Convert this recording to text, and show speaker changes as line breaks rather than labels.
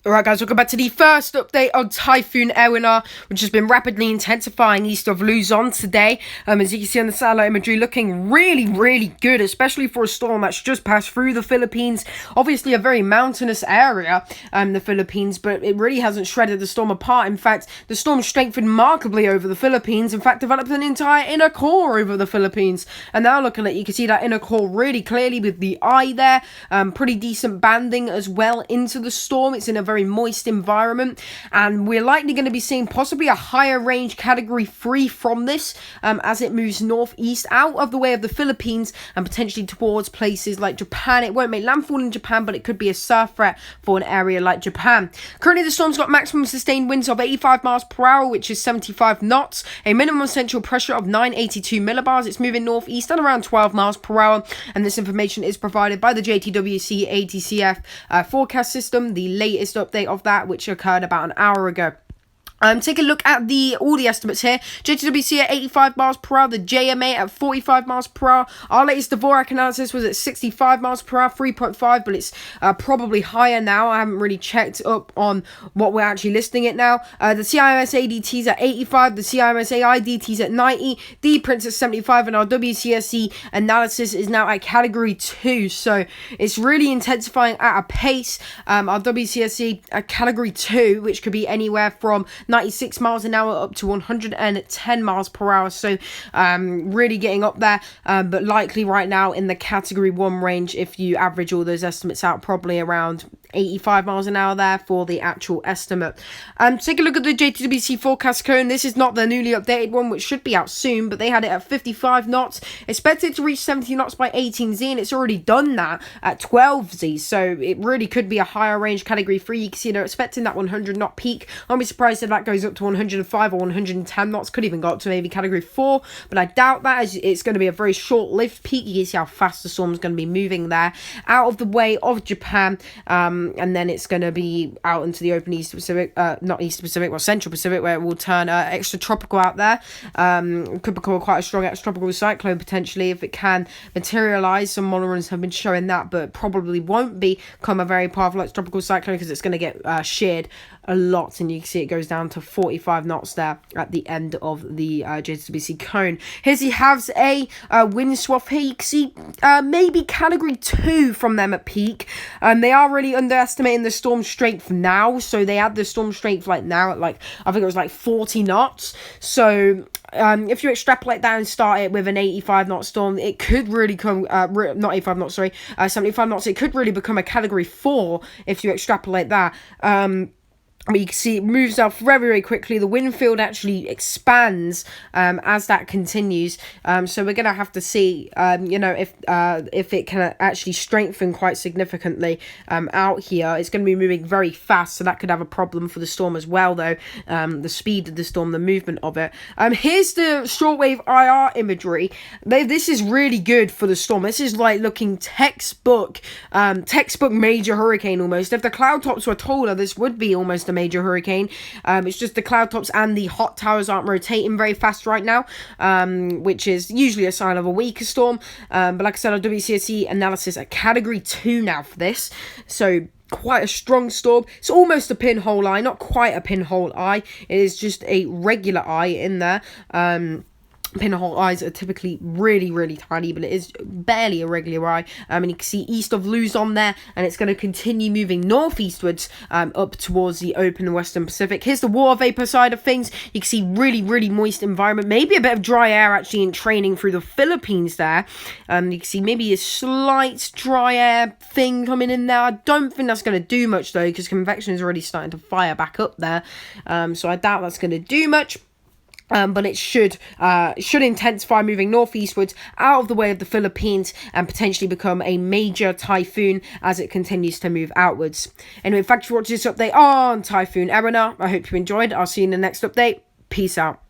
Alright guys, welcome back to the first update on Typhoon Ewiniar, which has been rapidly intensifying east of Luzon today. As you can see on the satellite imagery, looking really good, especially for a storm that's just passed through the Philippines. Obviously a very mountainous area, the Philippines, but it really hasn't shredded the storm apart. In fact, the storm strengthened markedly over the Philippines. In fact, developed an entire inner core over the Philippines. And now looking at it, you can see that inner core really clearly with the eye there. Pretty decent banding as well into the storm. It's in a very moist environment, and we're likely going to be seeing possibly a higher range category 3 from this as it moves northeast out of the way of the Philippines and potentially towards places like Japan. It won't make landfall in Japan, but it could be a surf threat for an area like Japan. Currently the storm's got maximum sustained winds of 85 miles per hour, which is 75 knots, a minimum central pressure of 982 millibars. It's moving northeast at around 12 miles per hour, and this information is provided by the JTWC ATCF forecast system, the latest update of that, which occurred about an hour ago. Take a look at all the estimates here. JTWC at 85 miles per hour, the JMA at 45 miles per hour. Our latest Dvorak analysis was at 65 miles per hour, 3.5, but it's probably higher now. I haven't really checked up on what we're actually listing it now. The CIMS ADT's at 85, the CIMS AIDT's at 90, D prints at 75, and our WCSC analysis is now at category 2. So it's really intensifying at a pace. Our WCSC at category 2, which could be anywhere from 96 miles an hour up to 110 miles per hour, so really getting up there, but likely right now in the category 1 range if you average all those estimates out, probably around 85 miles an hour there for the actual estimate. Take a look at the JTWC forecast cone. This is not the newly updated one, which should be out soon, but they had it at 55 knots, expected to reach 70 knots by 18Z, and it's already done that at 12Z, so it really could be a higher range category 3. You can see they're expecting that 100 knot peak. I'll be surprised if that goes up to 105 or 110 knots, could even go up to maybe category 4, but I doubt that, as it's going to be a very short-lived peak. You can see how fast the storm's going to be moving there out of the way of Japan, and then it's going to be out into the open East Pacific, not East Pacific, well Central Pacific, where it will turn extra tropical out there. Could become quite a strong extratropical cyclone potentially if it can materialize. Some model runs have been showing that, but probably won't become a very powerful extratropical cyclone because it's going to get sheared a lot, and you can see it goes down to 45 knots there at the end of the JWC cone. Here's he has a wind swath here. You can see maybe category 2 from them at peak. They are really underestimating the storm strength now, so they had the storm strength like now at like, I think it was like 40 knots. So if you extrapolate that and start it with an 85 knot storm, it could really come, not 85 knots, sorry, 75 knots, it could really become a category 4 if you extrapolate that. But you can see it moves up very quickly. The wind field actually expands as that continues. So we're going to have to see, if it can actually strengthen quite significantly out here. It's going to be moving very fast, so that could have a problem for the storm as well, though. The speed of the storm, the movement of it. Here's the shortwave IR imagery. This is really good for the storm. This is like looking textbook major hurricane almost. If the cloud tops were taller, this would be almost a major hurricane. It's just the cloud tops and the hot towers aren't rotating very fast right now, which is usually a sign of a weaker storm. But like I said, our WCSC analysis at category 2 now for this, so quite a strong storm. It's almost a pinhole eye, not quite a pinhole eye. It is just a regular eye in there. Pinhole eyes are typically really tiny, but it is barely a regular eye. And you can see east of Luzon there, and it's going to continue moving northeastwards up towards the open western Pacific. Here's the water vapor side of things. You can see really moist environment, maybe a bit of dry air actually in training through the Philippines there. You can see maybe a slight dry air thing coming in there. I don't think that's going to do much though, because convection is already starting to fire back up there. So I doubt that's going to do much. But it should intensify, moving northeastwards out of the way of the Philippines and potentially become a major typhoon as it continues to move outwards. Anyway, thanks for watching this update on Typhoon Ewiniar. I hope you enjoyed. I'll see you in the next update. Peace out.